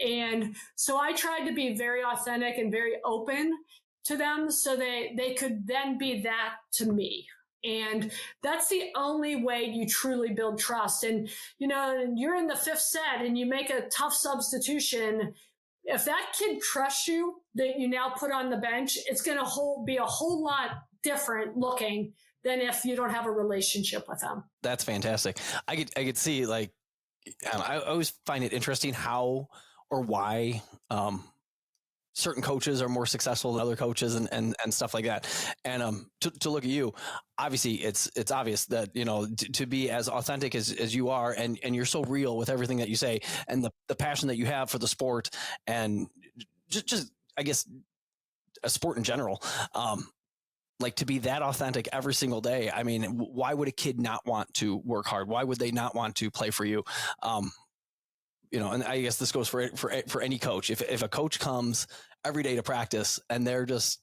And so I tried to be very authentic and very open to them so they could then be that to me. And that's the only way you truly build trust. And, you're in the 5th set and you make a tough substitution. If that kid trusts you that you now put on the bench, it's going to be a whole lot different looking than if you don't have a relationship with them. That's fantastic. I could see, like, I always find it interesting how or why, certain coaches are more successful than other coaches and stuff like that. And to look at you, obviously it's obvious that, to be as authentic as you are and you're so real with everything that you say and the passion that you have for the sport and just I guess a sport in general, like to be that authentic every single day. I mean, why would a kid not want to work hard? Why would they not want to play for you? And I guess this goes for any coach. If a coach comes every day to practice and they're just,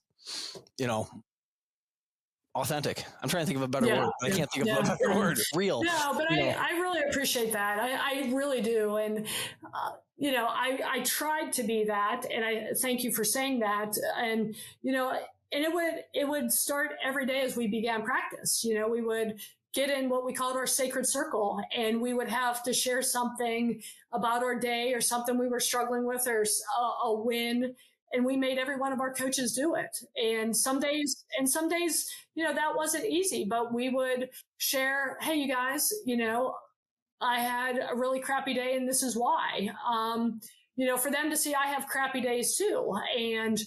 authentic. I'm trying to think of a better word. I can't think of a better word. Real. No, but I really appreciate that. I really do. And, I tried to be that. And I thank you for saying that. And, and it would start every day as we began practice. We would get in what we called our sacred circle, and we would have to share something about our day or something we were struggling with or a win. And we made every one of our coaches do it. And some days, that wasn't easy, but we would share, hey, you guys, I had a really crappy day and this is why, for them to see I have crappy days too. And,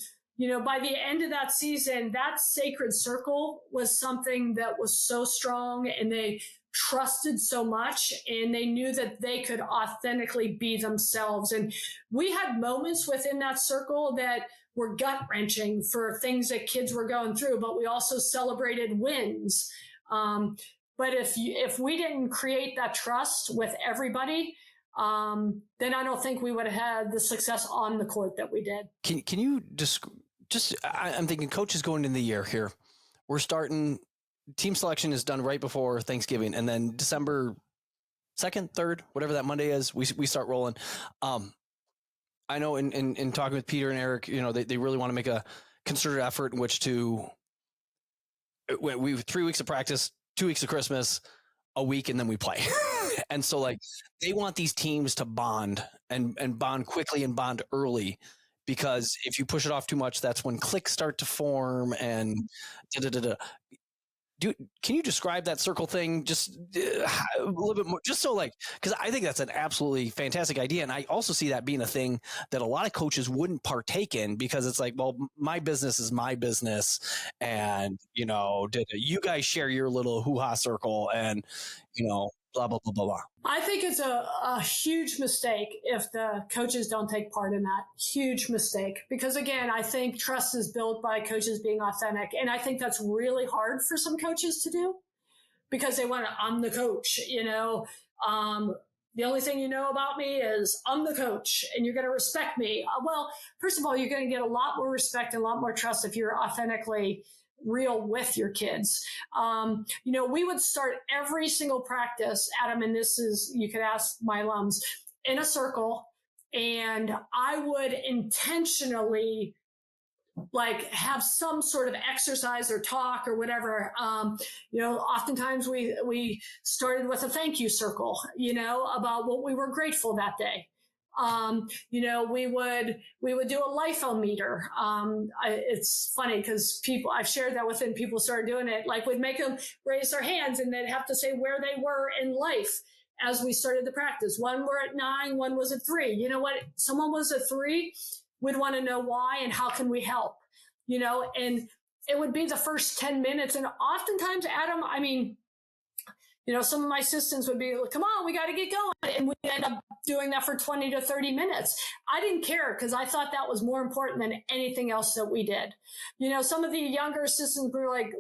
by the end of that season, that sacred circle was something that was so strong, and they trusted so much, and they knew that they could authentically be themselves. And we had moments within that circle that were gut wrenching for things that kids were going through, but we also celebrated wins. But if we didn't create that trust with everybody, then I don't think we would have had the success on the court that we did. Can you I'm thinking coaches going into the year here, we're starting, team selection is done right before Thanksgiving, and then December 2nd, 3rd, whatever that Monday is, we start rolling. I know in talking with Peter and Eric, they really want to make a concerted effort in which to, we 3 weeks of practice, 2 weeks of Christmas, a week, and then we play. And so like they want these teams to bond and bond quickly and bond early, because if you push it off too much, that's when cliques start to form and can you describe that circle thing just a little bit more, just so like, because I think that's an absolutely fantastic idea. And I also see that being a thing that a lot of coaches wouldn't partake in, because it's like, well, my business is my business. And, you guys share your little hoo-ha circle and, blah, blah, blah, blah, blah. I think it's a huge mistake if the coaches don't take part in that. Huge mistake. Because again, I think trust is built by coaches being authentic. And I think that's really hard for some coaches to do, because they want to, I'm the coach, the only thing you know about me is I'm the coach and you're going to respect me. Well, first of all, you're going to get a lot more respect and a lot more trust if you're authentically real with your kids. We would start every single practice, Adam, and this is, you could ask my alums, in a circle. And I would intentionally have some sort of exercise or talk or whatever. Oftentimes we started with a thank you circle, about what we were grateful that day. We would do a life-o-meter. It's funny because I've shared that with them, people started doing it. Like we'd make them raise their hands and they'd have to say where they were in life as we started the practice. One were at 9, one was at 3. You know what? Someone was at 3. We'd want to know why and how can we help, and it would be the first 10 minutes. And oftentimes, Adam, some of my assistants would be like, come on, we got to get going. And we end up doing that for 20 to 30 minutes. I didn't care because I thought that was more important than anything else that we did. Some of the younger assistants were like,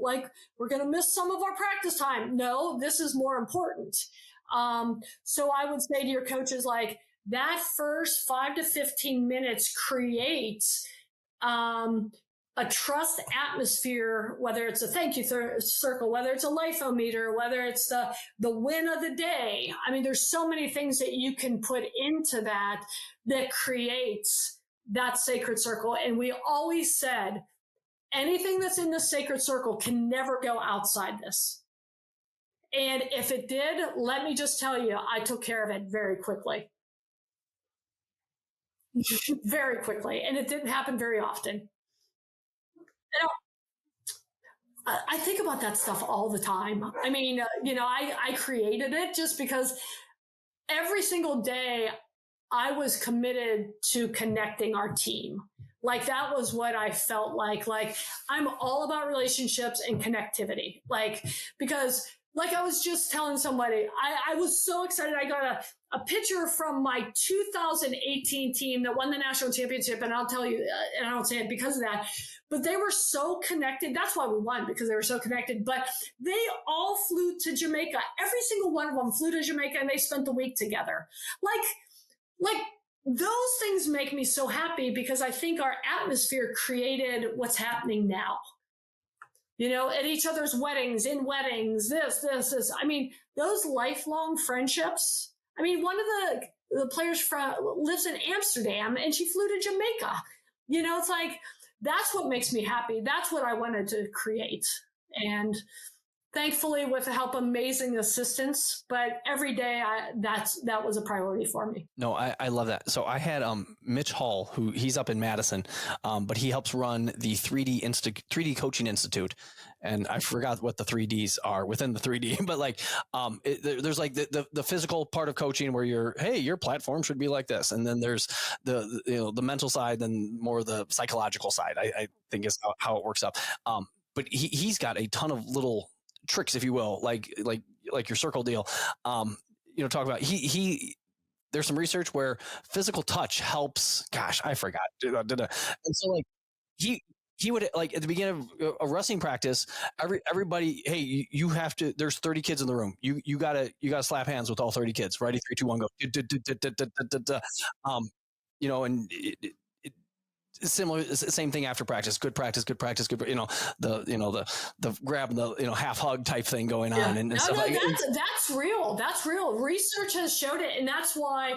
we're going to miss some of our practice time. No, this is more important. So I would say to your coaches, that first 5 to 15 minutes creates a trust atmosphere, whether it's a thank you circle, whether it's a life-o-meter, whether it's the win of the day. There's so many things that you can put into that creates that sacred circle. And we always said, anything that's in the sacred circle can never go outside this. And if it did, let me just tell you, I took care of it very quickly. Very quickly. And it didn't happen very often. I think about that stuff all the time. I created it just because every single day I was committed to connecting our team. That was what I felt like I'm all about relationships and connectivity. Because I was just telling somebody, I was so excited. I got a picture from my 2018 team that won the national championship. And I'll tell you, and I don't say it because of that, but they were so connected. That's why we won, because they were so connected. But they all flew to Jamaica. Every single one of them flew to Jamaica and they spent the week together. Those things make me so happy, because I think our atmosphere created what's happening now. At each other's weddings, in weddings, this. Those lifelong friendships. One of the players lives in Amsterdam and she flew to Jamaica. It's that's what makes me happy. That's what I wanted to create. And thankfully, with the help of amazing assistants, but every day that was a priority for me. No, I love that. So I had Mitch Hall, who he's up in Madison, but he helps run the 3D Coaching Institute. And I forgot what the 3Ds are within the 3D, but there's the physical part of coaching where your platform should be like this. And then there's the mental side and more the psychological side, I think is how it works up. But he's got a ton of little tricks, if you will, like like your circle deal, talk about there's some research where physical touch helps. Gosh, I forgot. And so like he would, like, at the beginning of a wrestling practice, everybody, hey, you have to. There's 30 kids in the room. You gotta slap hands with all 30 kids. Ready, 3, 2, 1, go. And similar, same thing after practice. Good practice. Good. The grab and the half hug type thing going on and stuff like that. That's real. That's real. Research has showed it, and that's why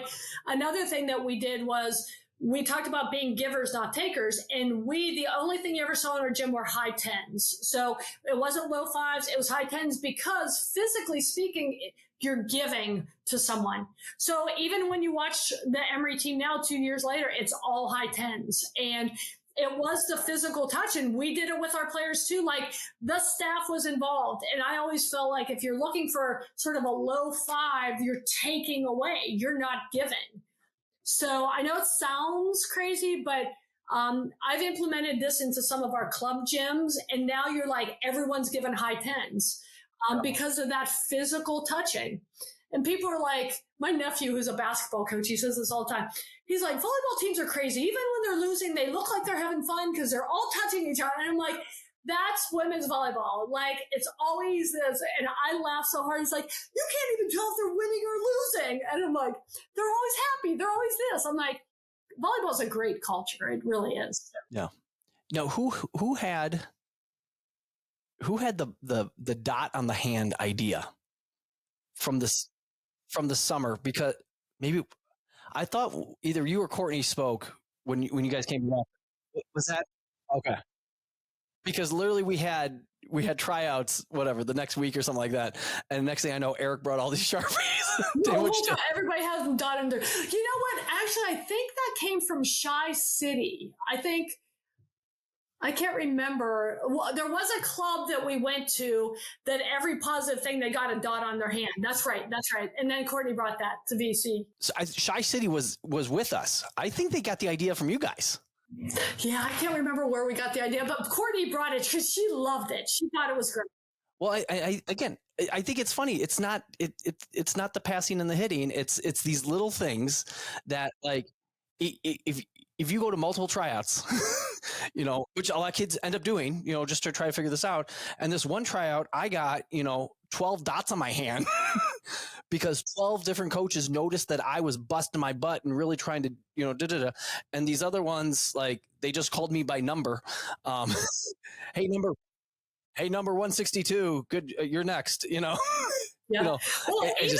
another thing that we did was we talked about being givers, not takers. And the only thing you ever saw in our gym were high 10s. So it wasn't low 5s, it was high 10s, because physically speaking, you're giving to someone. So even when you watch the Emory team now, 2 years later, it's all high 10s. And it was the physical touch. And we did it with our players too. Like, the staff was involved. And I always felt like if you're looking for sort of a low 5, you're taking away, you're not giving. So I know it sounds crazy, but I've implemented this into some of our club gyms, and now you're like, everyone's given high 10s because of that physical touching. And people are like, my nephew, who's a basketball coach, he says this all the time. He's like, volleyball teams are crazy. Even when they're losing, they look like they're having fun because they're all touching each other. And I'm like, that's women's volleyball. Like, it's always this. And I laugh so hard. It's like, you can't even tell if they're winning or losing. And I'm like, they're always happy. They're always this. I'm like, volleyball's a great culture. It really is. Yeah. Now, who had the dot on the hand idea from the summer? Because maybe I thought either you or Courtney spoke when you guys came back. Was that okay? Because literally we had tryouts, whatever, the next week or something like that. And next thing I know, Eric brought all these Sharpies. Everybody has them dotted in there. You know what? Actually, I think that came from Shy City. I can't remember. Well, there was a club that we went to that every positive thing, they got a dot on their hand. That's right. And then Courtney brought that to VC. So Shy City was with us. I think they got the idea from you guys. Yeah, I can't remember where we got the idea, but Courtney brought it because she loved it. She thought it was great. Well, I think it's funny. It's not the passing and the hitting. It's these little things that, like, if you go to multiple tryouts, which a lot of kids end up doing, just to try to figure this out. And this one tryout, I got 12 dots on my hand because 12 different coaches noticed that I was busting my butt and really trying to, and these other ones, like, they just called me by number. Hey, number 162, good, you're next, Yeah. Well, even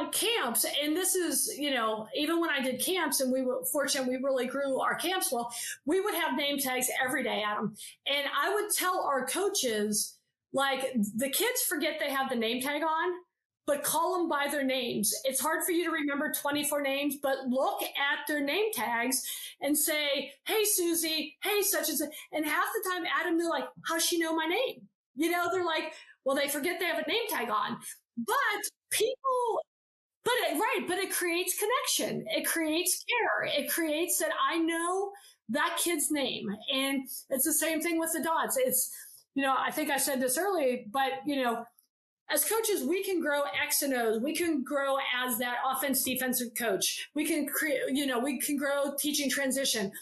at camps, and this is, even when I did camps, and we were fortunate, we really grew our camps well, we would have name tags every day, Adam. And I would tell our coaches, like, the kids forget they have the name tag on, but call them by their names. It's hard for you to remember 24 names, but look at their name tags and say, hey, Susie, hey, such and such. And half the time, Adam, they're like, how's she know my name? They're like, well, they forget they have a name tag on. But it creates connection. It creates care. It creates that I know that kid's name. And it's the same thing with the dots. It's, I think I said this earlier, but, as coaches, we can grow X and O's. We can grow as that offense defensive coach. We can create, we can grow teaching transition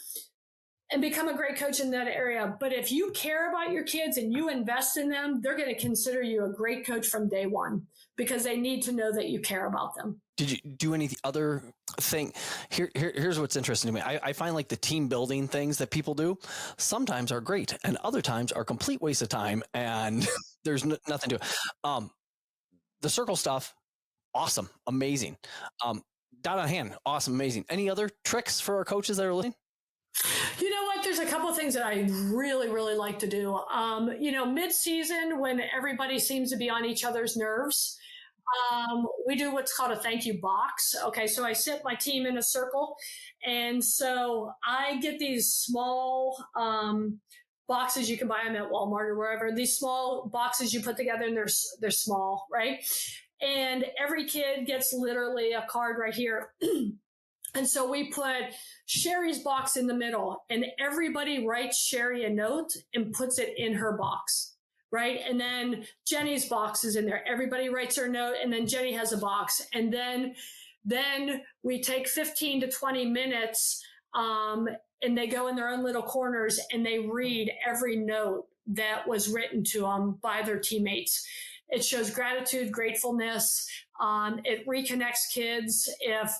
and become a great coach in that area. But if you care about your kids and you invest in them, they're going to consider you a great coach from day one because they need to know that you care about them. Did you do any other thing? Here's what's interesting to me. I find, like, the team building things that people do sometimes are great and other times are complete waste of time and there's nothing to it. The circle stuff, awesome, amazing. Dot on hand, awesome, amazing. Any other tricks for our coaches that are listening? You know what? There's a couple of things that I really, really like to do. Mid-season, when everybody seems to be on each other's nerves, we do what's called a thank you box. Okay, so I sit my team in a circle, and so I get these small boxes. You can buy them at Walmart or wherever. These small boxes you put together, and they're small, right? And every kid gets literally a card right here. And so we put Sherry's box in the middle, and everybody writes Sherry a note and puts it in her box. right? And then Jenny's box is in there. Everybody writes their note, and then Jenny has a box. And then we take 15 to 20 minutes, and they go in their own little corners and they read every note that was written to them by their teammates. It shows gratitude, gratefulness. It reconnects kids. If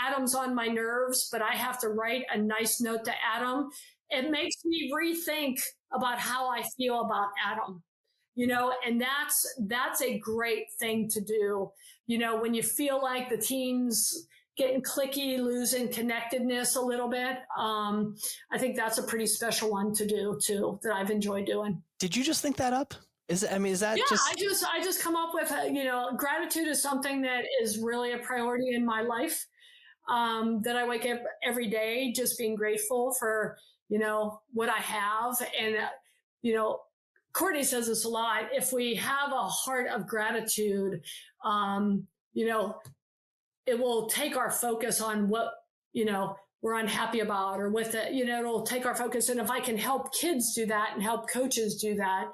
Adam's on my nerves, but I have to write a nice note to Adam, it makes me rethink about how I feel about Adam, and that's a great thing to do. When you feel like the team's getting clicky, losing connectedness a little bit. I think that's a pretty special one to do too, that I've enjoyed doing. Did you just think that up? Is that just? I just come up with, gratitude is something that is really a priority in my life. That I wake up every day just being grateful for, what I have. And, Courtney says this a lot. If we have a heart of gratitude, it will take our focus on what, we're unhappy about, or with it, it'll take our focus. And if I can help kids do that and help coaches do that,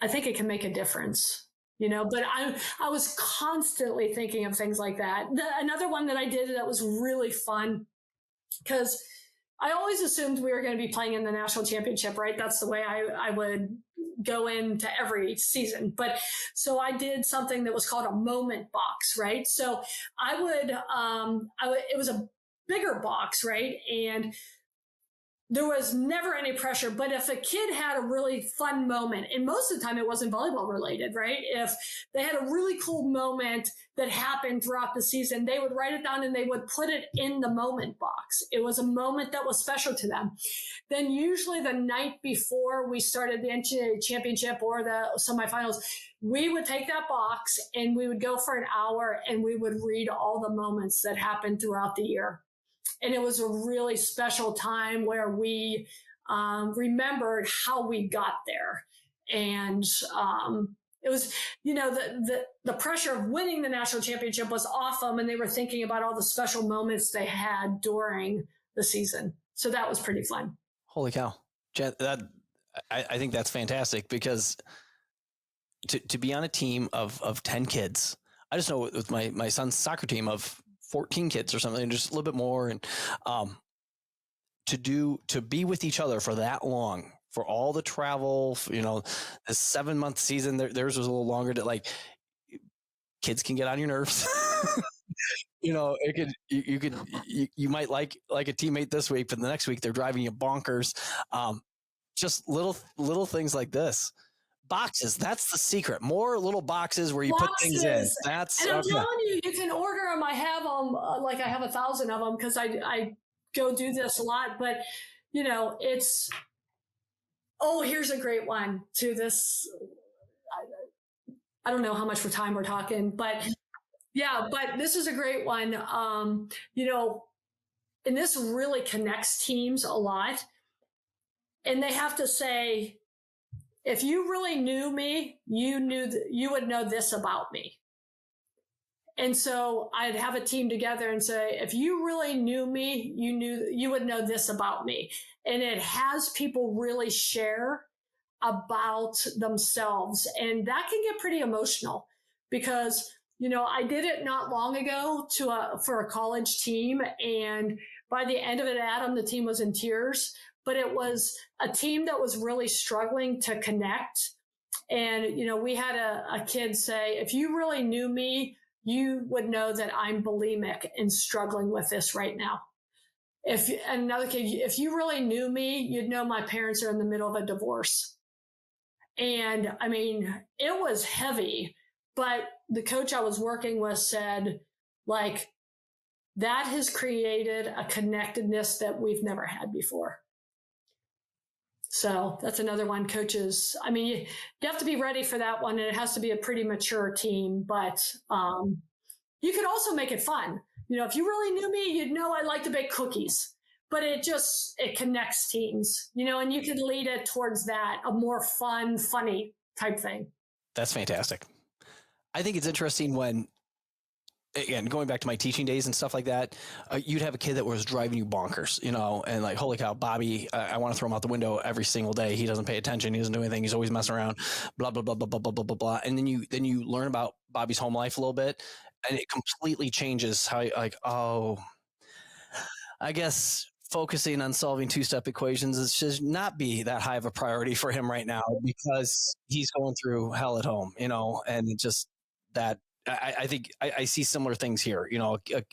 I think it can make a difference, but I was constantly thinking of things like that. Another one that I did that was really fun, because I always assumed we were going to be playing in the national championship, right? That's the way I would go into every season. But so I did something that was called a moment box, right? So it was a bigger box, right? And there was never any pressure, but if a kid had a really fun moment, and most of the time it wasn't volleyball related, right? If they had a really cool moment that happened throughout the season, they would write it down and they would put it in the moment box. It was a moment that was special to them. Then usually the night before we started the NCAA championship or the semifinals, we would take that box and we would go for an hour and we would read all the moments that happened throughout the year. And it was a really special time where we remembered how we got there. And it was, the pressure of winning the national championship was off them, and they were thinking about all the special moments they had during the season. So that was pretty fun. Holy cow. Jen, I think that's fantastic, because to be on a team of 10 kids, I just know with my son's soccer team of 14 kids or something, just a little bit more. And to be with each other for that long, for all the travel, a 7-month season, theirs was a little longer, kids can get on your nerves. You might like a teammate this week, but the next week they're driving you bonkers. Just little things like this. Boxes, that's the secret. More little boxes where you put things in. And I'm telling you, you can order them. I have them, I have 1,000 of them, because I go do this a lot. But here's a great one to this. I don't know how much time we're talking, but yeah, but this is a great one. And this really connects teams a lot. And they have to say, if you really knew me, you would know this about me. And so I'd have a team together and say, if you really knew me, you would know this about me. And it has people really share about themselves. And that can get pretty emotional, because, I did it not long ago for a college team. And by the end of it, Adam, the team was in tears. But it was a team that was really struggling to connect. And, we had a kid say, if you really knew me, you would know that I'm bulimic and struggling with this right now. Another kid, if you really knew me, you'd know my parents are in the middle of a divorce. And it was heavy, but the coach I was working with said, that has created a connectedness that we've never had before. So that's another one. Coaches, you have to be ready for that one, and it has to be a pretty mature team, but you could also make it fun. If you really knew me, you'd know I like to bake cookies, but it connects teams, and you could lead it towards that, a more fun, funny type thing. That's fantastic. I think it's interesting when again, going back to my teaching days and stuff like that, you'd have a kid that was driving you bonkers, you know, and like, holy cow, Bobby, I want to throw him out the window every single day. He doesn't pay attention. He doesn't do anything. He's always messing around, blah, blah, blah, blah, blah, blah, blah, blah, blah. And then you learn about Bobby's home life a little bit, and it completely changes how like, oh, I guess focusing on solving two-step equations is should not be that high of a priority for him right now because he's going through hell at home, you know, and just that I think I see similar things here, you know, a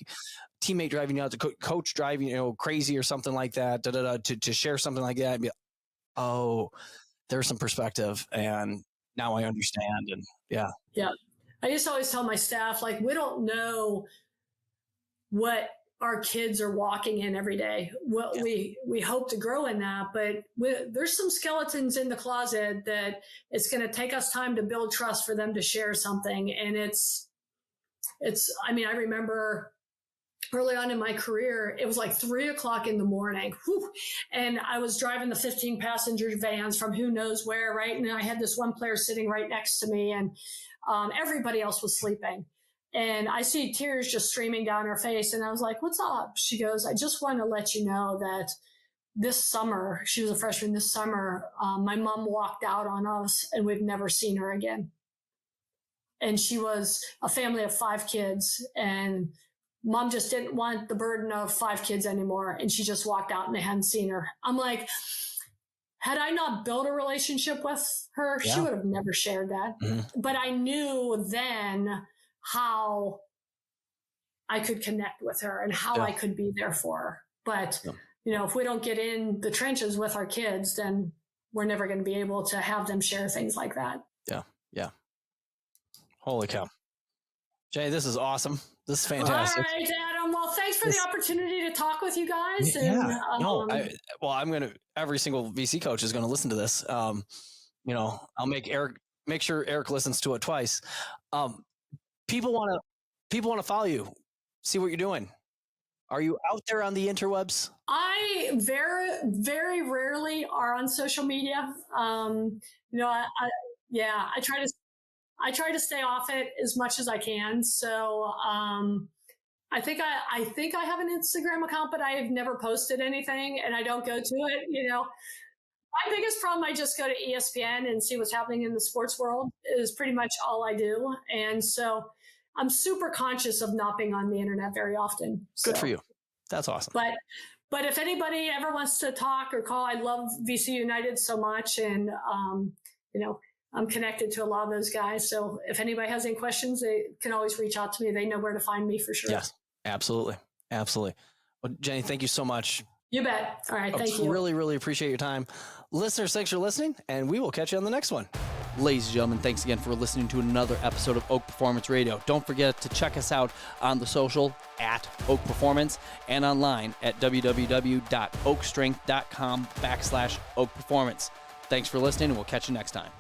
teammate driving you out, the coach driving, you know, crazy or something like that, to share something like that and be, oh, there's some perspective and now I understand. And yeah. Yeah. I used to always tell my staff, like, we don't know what our kids are walking in every day. Well, yeah. we hope to grow in that, but there's some skeletons in the closet that it's going to take us time to build trust for them to share something. And I mean, I remember early on in my career, it was like 3:00 in the morning. Whew, and I was driving the 15 passenger vans from who knows where. Right. And I had this one player sitting right next to me and everybody else was sleeping. And I see tears just streaming down her face. And I was like, what's up? She goes, I just want to let you know that this summer, she was a freshman this summer, my mom walked out on us and we've never seen her again. And she was a family of 5 kids and mom just didn't want the burden of 5 kids anymore. And she just walked out and they hadn't seen her. I'm like, had I not built a relationship with her, she would have never shared that. Mm-hmm. But I knew then how I could connect with her and how I could be there for her. But, you know, if we don't get in the trenches with our kids, then we're never going to be able to have them share things like that. Yeah. Yeah. Holy cow. Jay, this is awesome. This is fantastic. All right, Adam. Well, thanks for the opportunity to talk with you guys. Yeah. And, every single VC coach is going to listen to this. You know, I'll make sure Eric listens to it twice. People want to follow you, see what you're doing. Are you out there on the interwebs? I very, very rarely are on social media. You know, I try to stay off it as much as I can. So, I think I have an Instagram account, but I have never posted anything and I don't go to it. You know, my biggest problem, I just go to ESPN and see what's happening in the sports world is pretty much all I do. And so I'm super conscious of not being on the internet very often. So. Good for you. That's awesome. But if anybody ever wants to talk or call, I love VC United so much. And, you know, I'm connected to a lot of those guys. So if anybody has any questions, they can always reach out to me. They know where to find me for sure. Yes, absolutely. Absolutely. Well, Jenny, thank you so much. You bet. All right. Thank you. Really, really appreciate your time. Listeners, thanks for listening, and we will catch you on the next one. Ladies and gentlemen, thanks again for listening to another episode of Oak Performance Radio. Don't forget to check us out on the social at Oak Performance and online at www.oakstrength.com/Oak Performance. Thanks for listening, and we'll catch you next time.